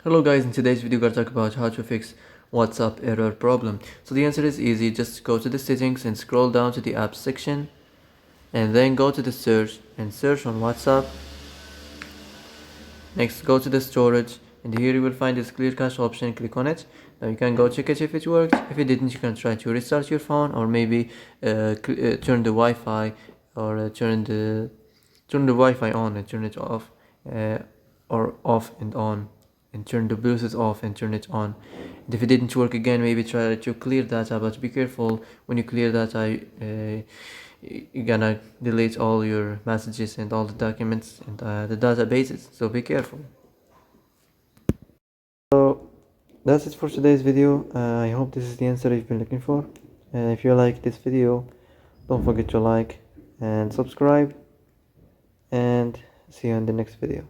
Hello guys, in today's video we're going to talk about how to fix WhatsApp error problem. So the answer is easy. Just go to the settings and scroll down to the apps section and then go to the search and search on WhatsApp. Next go to the storage and here you will find this clear cache option. Click on it. Now you can go check it if it worked. If it didn't, you can try to restart your phone or maybe turn the Wi-Fi or turn the Wi-Fi on and turn it off, or off and on, and turn the Bluetooth off and turn it on. And if it didn't work again, maybe try to clear data, but be careful when you clear data. You're gonna delete all your messages and all the documents and the databases, so be careful. So that's it for today's video. I hope this is the answer you've been looking for. If you like this video, don't forget to like and subscribe, and see you in the next video.